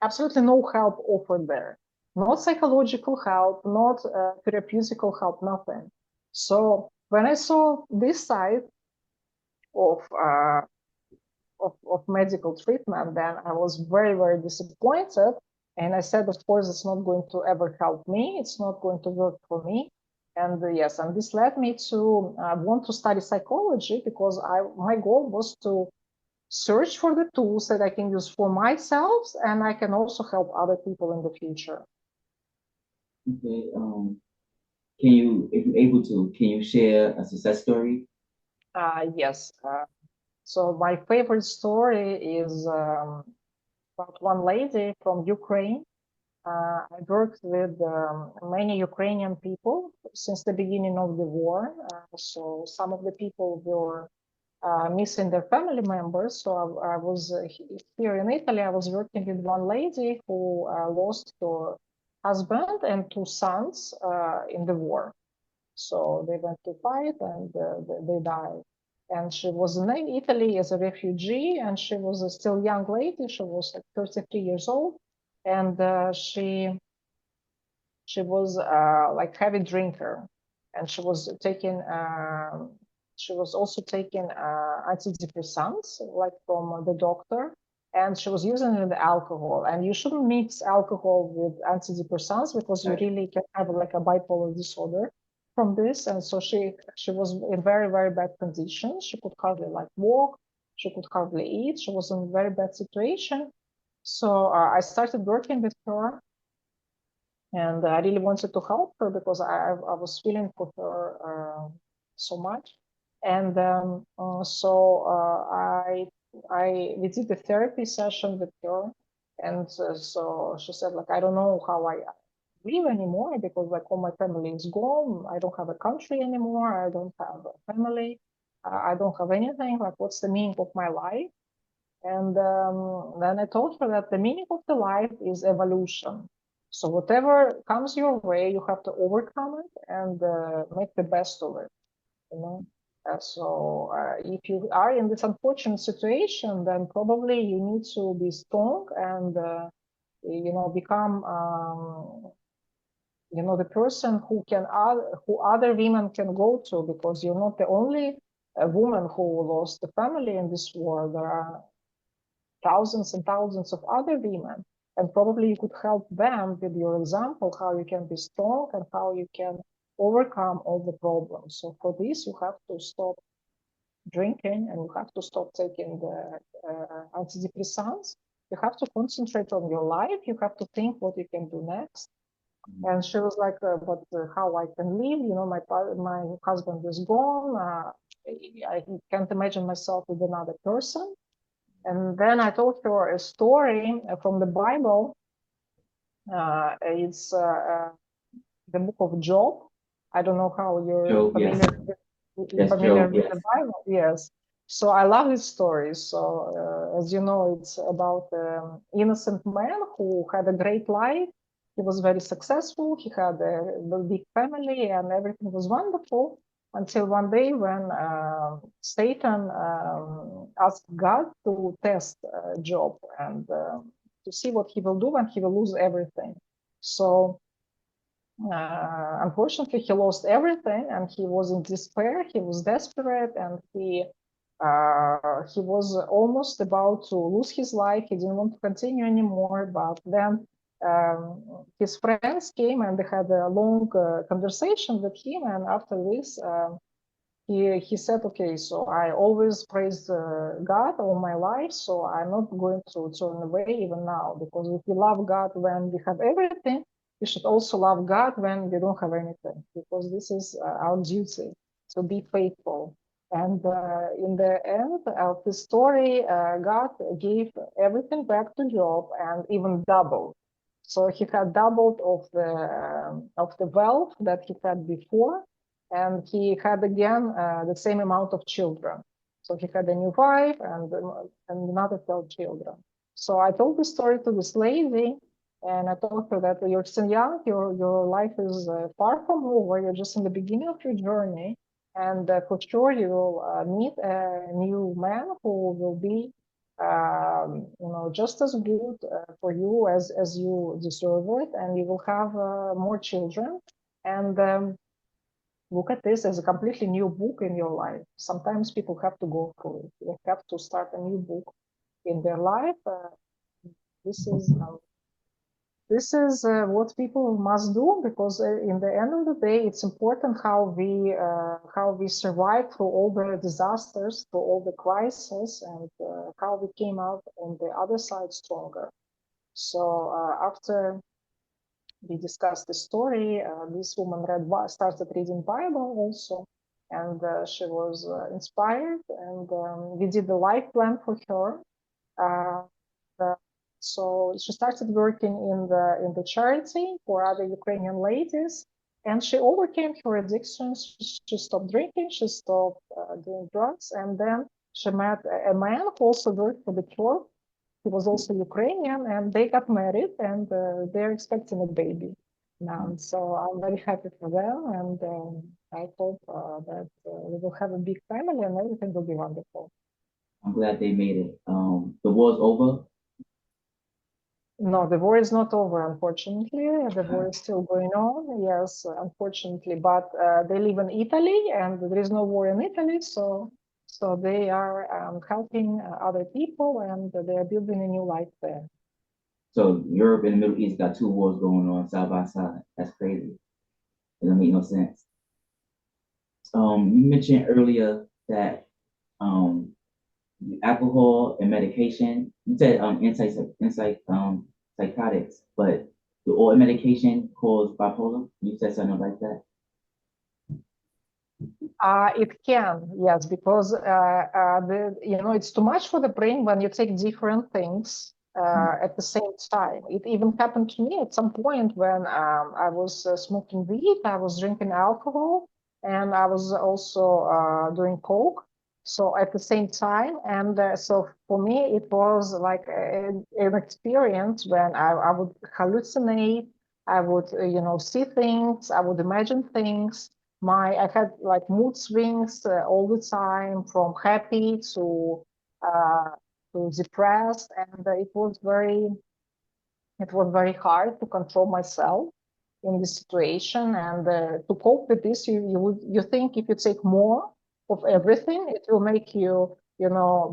absolutely no help offered there. Not psychological help, not therapeutical help, nothing. So when I saw this side of, uh, of medical treatment, then I was very, very disappointed. And I said, of course, it's not going to ever help me. It's not going to work for me. And yes, and this led me to want to study psychology, because my goal was to search for the tools that I can use for myself, and I can also help other people in the future. Okay. Can you, if you're able to, can you share a success story? Yes. So my favorite story is about one lady from Ukraine. I worked with many Ukrainian people since the beginning of the war. So some of the people were missing their family members. So I was here in Italy. I was working with one lady who lost her husband and two sons in the war. So they went to fight, and they died. And she was in Italy as a refugee, and she was a still young lady. She was like 33 years old, and she was like heavy drinker, and she was also taking antidepressants like from the doctor, and she was using the alcohol. And you shouldn't mix alcohol with antidepressants, because you Right. really can have like a bipolar disorder from this. And so she was in very, very bad condition. She could hardly like walk, she could hardly eat, she was in a very bad situation. So I started working with her, and I really wanted to help her, because I was feeling for her so much. And we did a therapy session with her, and so she said, like, I don't know how I live anymore, because like all my family is gone. I don't have a country anymore. I don't have a family. I don't have anything. Like, what's the meaning of my life? And then I told her that the meaning of the life is evolution. So whatever comes your way, you have to overcome it and make the best of it. You know. If you are in this unfortunate situation, then probably you need to be strong and become the person who other women can go to, because you're not the only woman who lost the family in this war. There are thousands and thousands of other women, and probably you could help them with your example, how you can be strong and how you can overcome all the problems. So for this, you have to stop drinking, and you have to stop taking the antidepressants. You have to concentrate on your life. You have to think what you can do next. And she was like, but how I can live? My husband is gone. I can't imagine myself with another person. And then I told her a story from the Bible. It's the book of Job. I don't know how you're Job, yes. Yes, familiar Job, with the yes. Bible. Yes. So I love this story. So as you know, it's about an innocent man who had a great life. He was very successful. He had a big family, and everything was wonderful, until one day when Satan asked God to test Job, and to see what he will do when he will lose everything. So unfortunately, he lost everything, and he was in despair. He was desperate, and he was almost about to lose his life. He didn't want to continue anymore. But then his friends came and they had a long conversation with him. And after this, he said, okay, so I always praised God all my life, so I'm not going to turn away even now, because if we love God when we have everything, we should also love God when we don't have anything, because this is our duty to be faithful. And in the end of the story, God gave everything back to Job and even doubled. So he had doubled of the wealth that he had before, and he had again the same amount of children. So he had a new wife and another 12 children. So I told the story to this lady, and I told her that you're still young, your life is far from over, you're just in the beginning of your journey, and for sure you will meet a new man who will be just as good for you as you deserve it, and you will have more children. And look at this as a completely new book in your life. Sometimes people have to go through it. They have to start a new book in their life. This is what people must do, because in the end of the day, it's important how we survive through all the disasters, through all the crises, and how we came out on the other side stronger. So after we discussed the story, this woman started reading Bible also, and she was inspired, and we did the life plan for her. Uh, so she started working in the charity for other Ukrainian ladies, and she overcame her addictions. She stopped drinking, she stopped doing drugs, and then she met a man who also worked for the church. He was also Ukrainian, and they got married, and they're expecting a baby now. So I'm very happy for them, and I hope that we will have a big family and everything will be wonderful. I'm glad they made it. The war's over. No, the war is not over, unfortunately. The war is still going on, yes, unfortunately. But they live in Italy, and there is no war in Italy, so they are helping other people, and they are building a new life there. So Europe and the Middle East got two wars going on side by side. That's crazy. It don't make no sense. You mentioned earlier that um, alcohol and medication. You said psychotics, but the all medication cause bipolar. You said something like that. It can, yes, because it's too much for the brain when you take different things at the same time. It even happened to me at some point when I was smoking weed, I was drinking alcohol, and I was also doing coke. So at the same time, and so for me, it was like an experience when I would hallucinate, I would, see things, I would imagine things. I had like mood swings all the time, from happy uh, to depressed, and it was very hard to control myself in this situation. And to cope with this, you think if you take more of everything, it will make you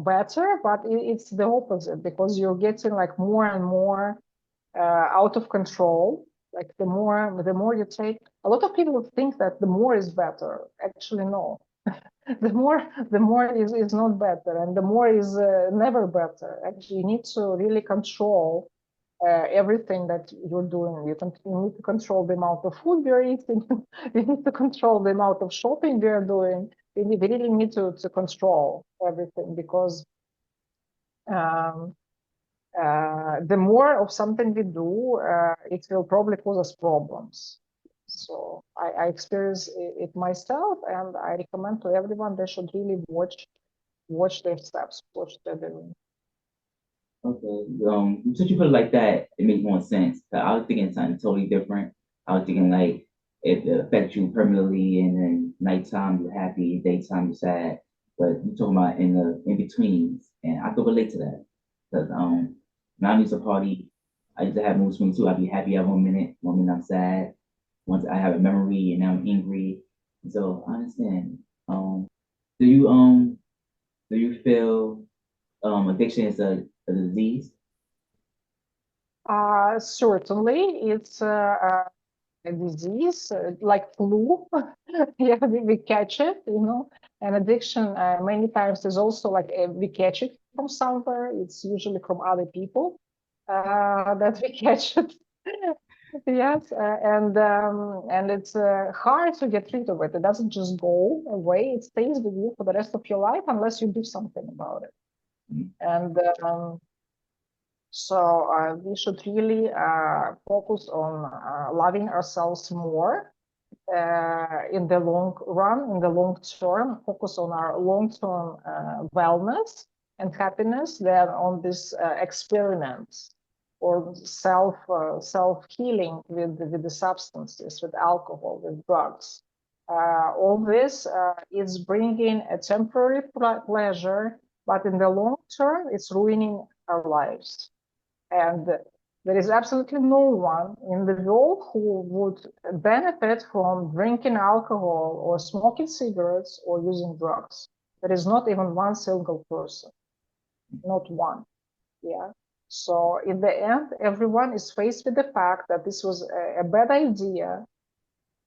better, but it's the opposite, because you're getting like more and more out of control. Like the more you take, a lot of people think that the more is better. Actually, no. The more is not better, and the more is never better. Actually, you need to really control everything that you're doing. You need to control the amount of food you're eating. You need to control the amount of shopping you're doing. We really need to control everything, because um, the more of something we do, it will probably cause us problems. So I experience it myself, and I recommend to everyone they should really watch their steps, watch their doing. Okay. Since you put it like that, it makes more sense. I was thinking something totally different. I was thinking like it affects you permanently, and then nighttime you're happy, daytime you're sad. But you're talking about in the in betweens, and I could relate to that because when I used to party, I used to have mood swings too. I'd be happy at 1 minute, 1 minute I'm sad. Once I have a memory, and now I'm angry. And so I understand. Do you do you feel addiction is a disease? Certainly, it's a disease like flu. Yeah, we catch it, you know. And addiction many times is also like we catch it from somewhere. It's usually from other people that we catch it. Yes, and it's hard to get rid of it. It doesn't just go away. It stays with you for the rest of your life unless you do something about it. And so we should really focus on loving ourselves more in the long run, in the long term, focus on our long-term wellness and happiness than on this experiments or self-healing with the substances, with alcohol, with drugs. All this is bringing a temporary pleasure, but in the long term, it's ruining our lives. And there is absolutely no one in the world who would benefit from drinking alcohol or smoking cigarettes or using drugs. There is not even one single person, not one. Yeah. So in the end, everyone is faced with the fact that this was a bad idea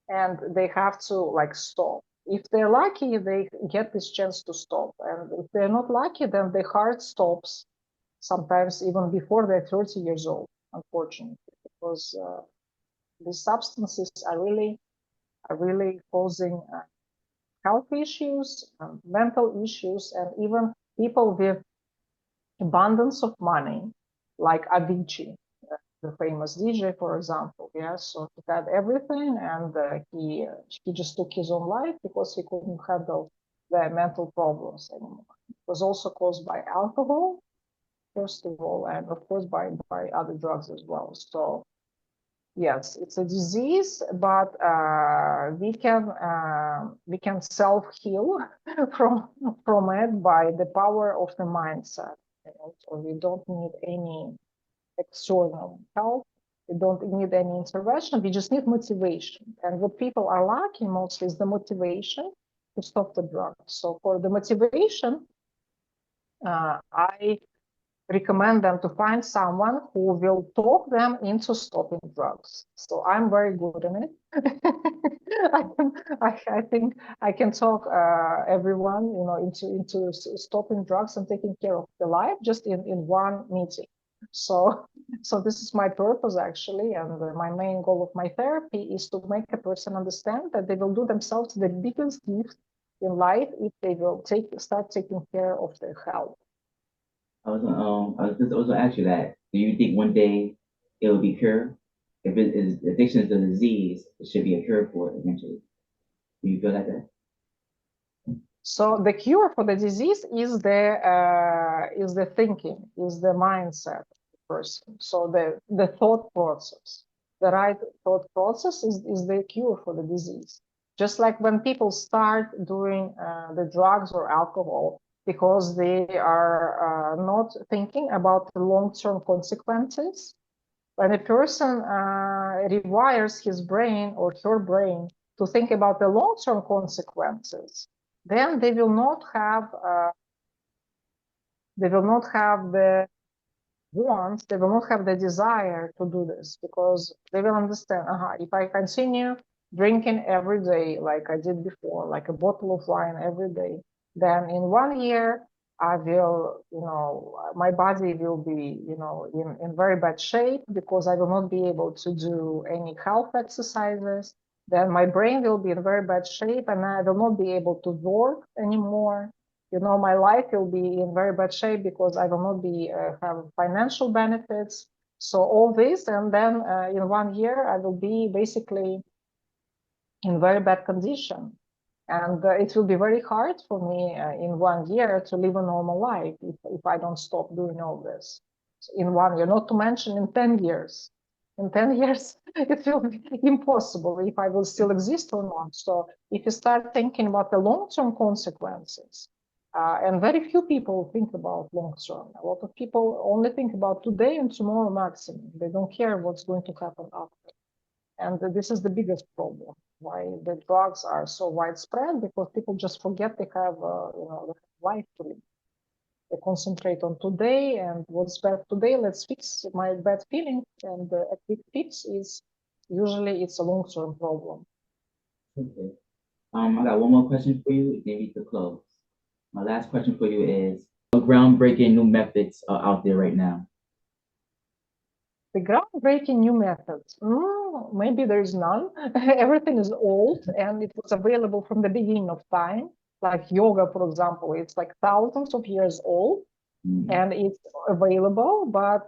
and they have to like stop. If they're lucky, they get this chance to stop. And if they're not lucky, then their heart stops sometimes even before they're 30 years old, unfortunately, because these substances are really causing health issues, mental issues, and even people with abundance of money, like Avicii, the famous DJ, for example. Yeah, so he had everything, and he just took his own life because he couldn't handle the mental problems anymore. It was also caused by alcohol, first of all, and of course by other drugs as well. So yes, it's a disease, but we can self-heal from it by the power of the mindset. So we don't need any external help. We don't need any intervention. We just need motivation. And what people are lacking mostly is the motivation to stop the drugs. So for the motivation, I recommend them to find someone who will talk them into stopping drugs. So I'm very good in it. I think I can talk everyone, you know, into stopping drugs and taking care of the life just in one meeting. So this is my purpose actually, and my main goal of my therapy is to make a person understand that they will do themselves the biggest gift in life if they will start taking care of their health. I was just also ask you that. Do you think one day it will be cured? If it is addiction is a disease, it should be a cure for it eventually. Do you feel like that? So the cure for the disease is the thinking, is the mindset of the person. So the thought process, the right thought process is the cure for the disease. Just like when people start doing the drugs or alcohol because they are not thinking about the long-term consequences. When a person rewires his brain or her brain to think about the long-term consequences, then they will not have the want, they will not have the desire to do this because they will understand, if I continue drinking every day like I did before, like a bottle of wine every day, then in 1 year I will, my body will be, in very bad shape because I will not be able to do any health exercises. Then my brain will be in very bad shape and I will not be able to work anymore. My life will be in very bad shape because I will not be have financial benefits. So all this, and then in 1 year, I will be basically in very bad condition. And it will be very hard for me in 1 year to live a normal life if I don't stop doing all this. So in 1 year, not to mention in 10 years. In 10 years, it will be impossible if I will still exist or not. So if you start thinking about the long-term consequences, and very few people think about long-term. A lot of people only think about today and tomorrow maximum. They don't care what's going to happen after. And this is the biggest problem, why the drugs are so widespread, because people just forget they have, life to live. concentrate on today and what's bad today. Let's fix my bad feeling. And a quick fix is usually it's a long-term problem. Okay. I got one more question for you, then we could close. My last question for you is, what groundbreaking new methods are out there right now? The groundbreaking new methods, maybe there is none. Everything is old and it was available from the beginning of time. Like yoga, for example, it's like thousands of years old and it's available, but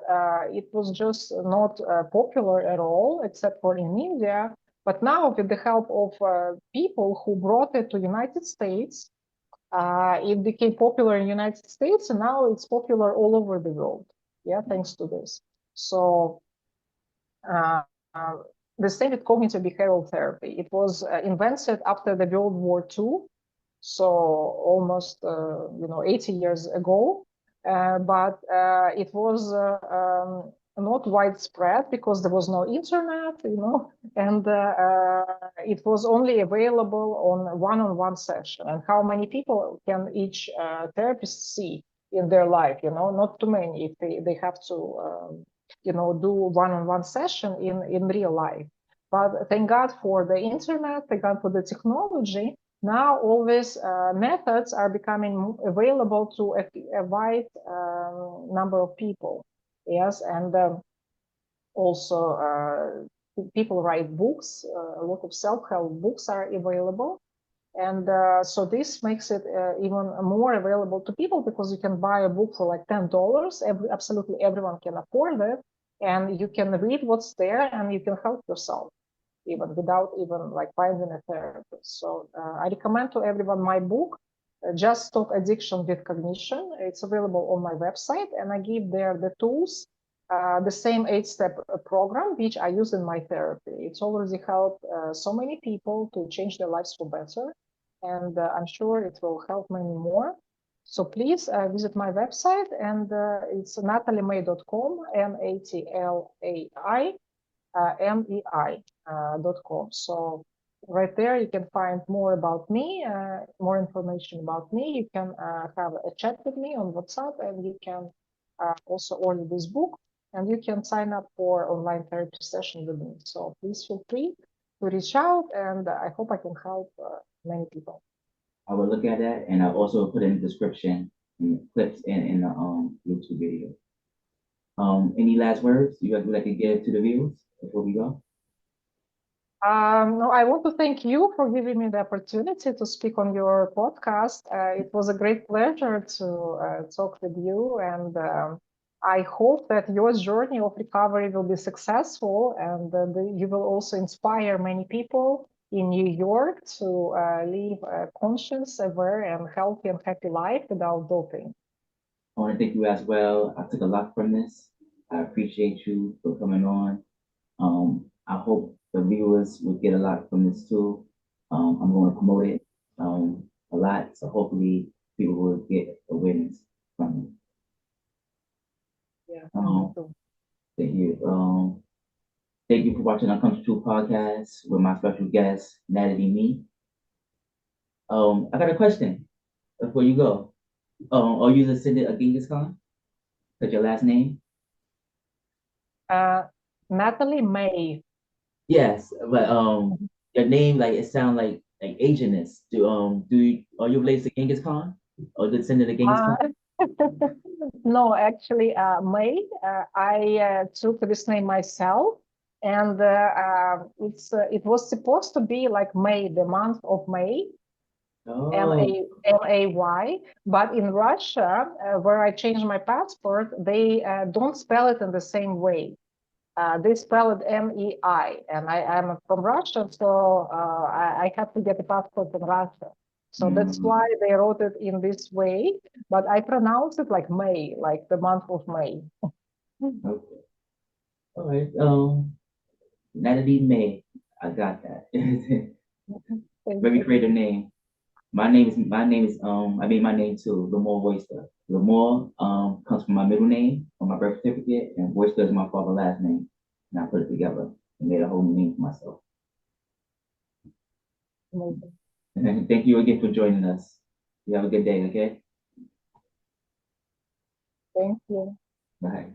it was just not popular at all, except for in India. But now, with the help of people who brought it to United States, it became popular in United States, and now it's popular all over the world. Yeah, thanks to this. So uh, the same with cognitive behavioral therapy. It was invented after the World War II, so almost 80 years ago. But it was not widespread because there was no internet, and it was only available on one-on-one session. And how many people can each therapist see in their life? Not too many if they have to do one-on-one session in real life. But thank God for the internet, thank God for the technology. Now all these methods are becoming available to a wide number of people. Yes, and also people write books. A lot of self-help books are available. And so this makes it even more available to people because you can buy a book for like $10. Absolutely everyone can afford it. And you can read what's there and you can help yourself even without even like finding a therapist. So I recommend to everyone my book, Just Stop Addiction with Cognition. It's available on my website and I give there the tools, the same 8-step program, which I use in my therapy. It's already helped so many people to change their lives for better. And I'm sure it will help many more. So please visit my website and it's natalimei.com, NATLAI. MEI.com. So right there, you can find more about me, more information about me. You can have a chat with me on WhatsApp, and you can also order this book, and you can sign up for online therapy session with me. So please feel free to reach out, and I hope I can help many people. I will look at that, and I'll also put in the description and clips in the YouTube video. Any last words you guys would like to give to the viewers before we go? No, I want to thank you for giving me the opportunity to speak on your podcast. It was a great pleasure to talk with you, and I hope that your journey of recovery will be successful, and you will also inspire many people in New York to live a conscious, aware, and healthy and happy life without doping. I want to thank you as well. I took a lot from this. I appreciate you for coming on. I hope the viewers will get a lot from this too. I'm going to promote it a lot, so hopefully people will get awareness from it. Yeah, Thank you. Thank you for watching Uncomfortable Podcast with my special guest, Natali Mei. I got a question before you go. Are you descendant of Genghis Khan? That's your last name? Natali Mei. Yes, but your name it sounds like Asianness. Are you related to Genghis Khan or descendant of Genghis Khan? No, actually, May. I took this name myself, and it was supposed to be like May, the month of May, May. But in Russia, where I changed my passport, they don't spell it in the same way. They spell it MEI, and I am from Russia, so I have to get a passport in Russia. So that's why they wrote it in this way, but I pronounce it like May, like the month of May. Okay. All right. Natali Mei. I got that. Very creative name. My name is my name too, Lamore Oyster. Lamore comes from my middle name on my birth certificate, and Oyster is my father's last name. And I put it together and made a whole new name for myself. And thank you again for joining us. You have a good day, okay? Thank you. Bye.